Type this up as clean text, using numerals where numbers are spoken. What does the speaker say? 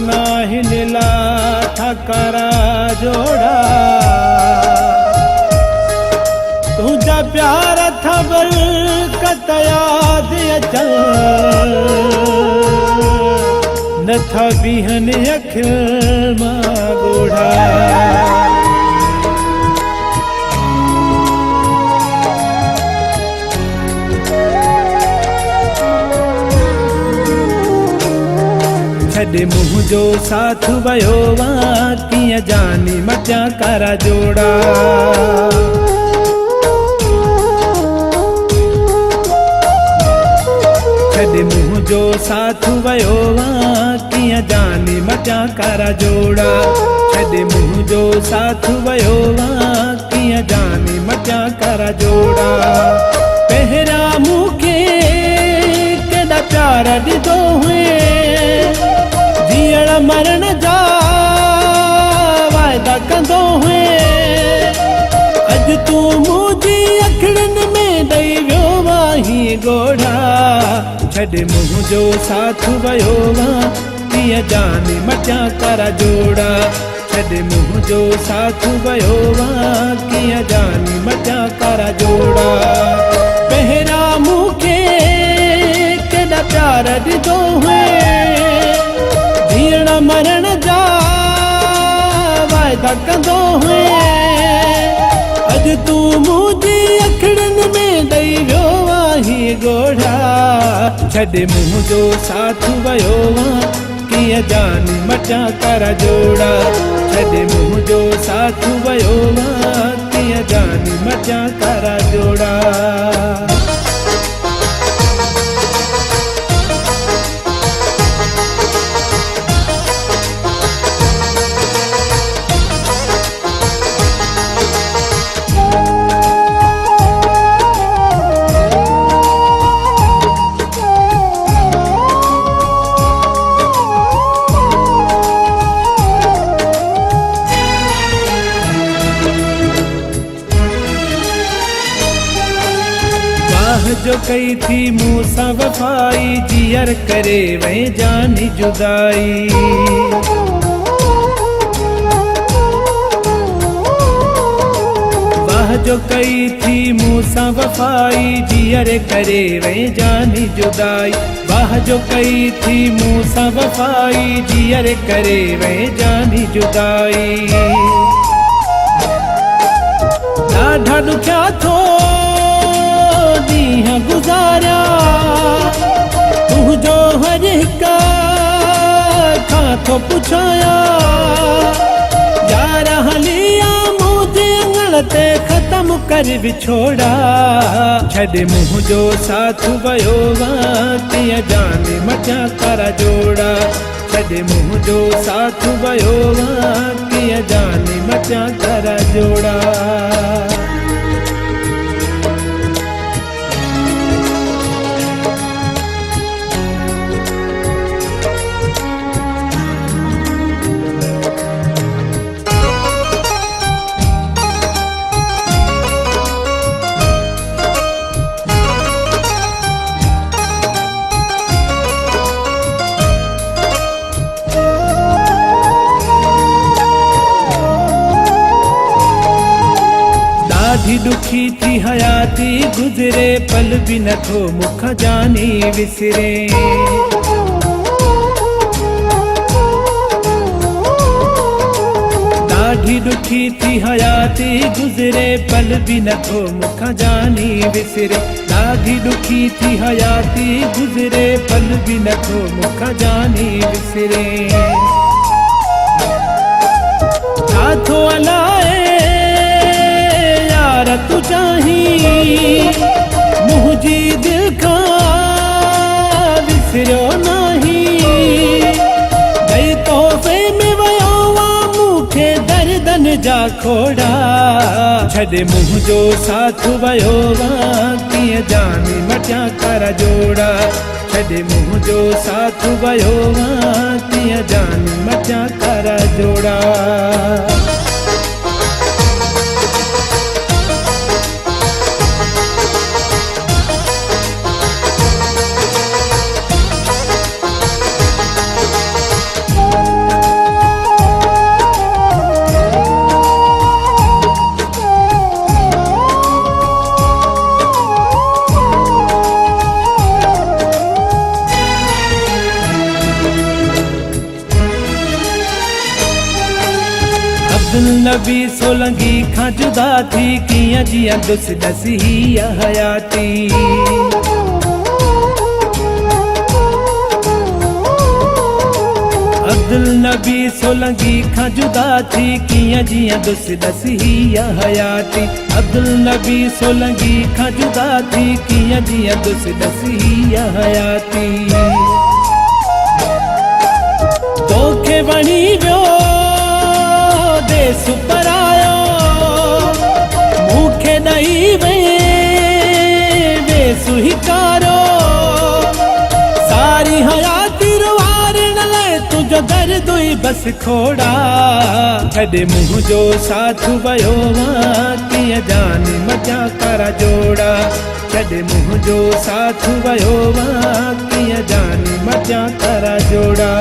नाही नीला ठाकरा जोड़ा तुझा प्यार थबर कतया दिया चल न था बिहन अखिल मागोड़ा छॾे मुँह जो साथ वयो वा किया जानी मचा करा जोड़ा छॾे मुँह जो साथ वयो वा किया जानी मचा करा जोड़ा छॾे मुँह जो साथ वयो वा किया जानी मचा करा जोड़ा पहिरा मूंखे केॾा प्यार ॾिनो हुए जीअण मरण जा वाइदा कंदो हुए अॼु तूं मुंहिंजी अखियुनि में ॾेई वियो आहीं ॻोढ़ा छॾे मुंहुं जो साथ वयो वा कीअं जानी मचा करा जोड़ा छॾे मुंहुं जो साथ वयो वा कीअं जानी मचा करा जोड़ा पहिरा मूंखे केॾा प्यार ॾिनो हुए जीअण मरण जा वाइदा कंदो हुए अॼु तूं मुंहिंजी अखियुनि में ॾेई वियो आहीं ॻोढ़ा छॾे मुंहुं जो साथ वयो वा कीअं जानी मचा करा जोड़ा छॾे मुंहुं जो साथ वयो वा कीअं जानी मचा करा जोड़ा जो कई थी मूसा वफाई जियर करे वही जानी जुदाई वाह जो कई थी मूसा वफाई जियर करे वही जानी जुदाई वाह जो कई थी मूसा वफाई जियर करे वही जानी जुदाई ॾाढा ॾुखिया थो ॾींहं गुज़ारिया तुंहिंजो हर हिक खां थो पुछाया यार हलिया मुंहिंजे अङण ते ख़तम कर विछोड़ा छॾे मुंहुं जो साथ वयो वा कीअं जानी मचा करा जोड़ा छॾे मुंहुं जो साथ वयो वा कीअं जानी मचा करा जोड़ा ॾाढी ॾुखी थी हयाती गुज़रे पल बि नथो मुख जानी विसरे ॾाढी ॾुखी थी हयाती गुज़रे पल बि नथो मुख जानी विसरे ॾाढी ॾुखी थी हयाती गुज़रे पल बि नथो मुख जानी विसरे छा थो अलाए तू चाही मुंहिंजी दिल खां विसरियो नहीं गई तोहफ़े में वयो वा मूंखे दर्दन जा खोड़ा छॾे मुंहुं जो साथ वयो वा कीअं जानी मचा करा जोड़ा छॾे मुंहुं जो साथ वयो वा कीअं जानी मचा करा जोड़ा अब्दुल नबी सोलंगी खां जुदा थी कीअं जियां दुस दसी हयाती। अब्दुल नबी सोलंगी खां जुदा थी कीअं जियां दुस दसी हयाती। अब्दुल नबी सोलंगी खां जुदा थी कीअं जियां दुस दसी हयाती। तोखे वणी वियो देस परायो मूंखे ॾई वेसु हिकारो। सारी हयाती रुवारण लाइ तुंहिंजो दर्द हुई बस खोड़ा। छॾे मुंहुं जो साथ वयो कीअं जान मजा कर जोड़ा। छॾे मुंहुं जो साथ वयो कीअं जान मजा कर जोड़ा।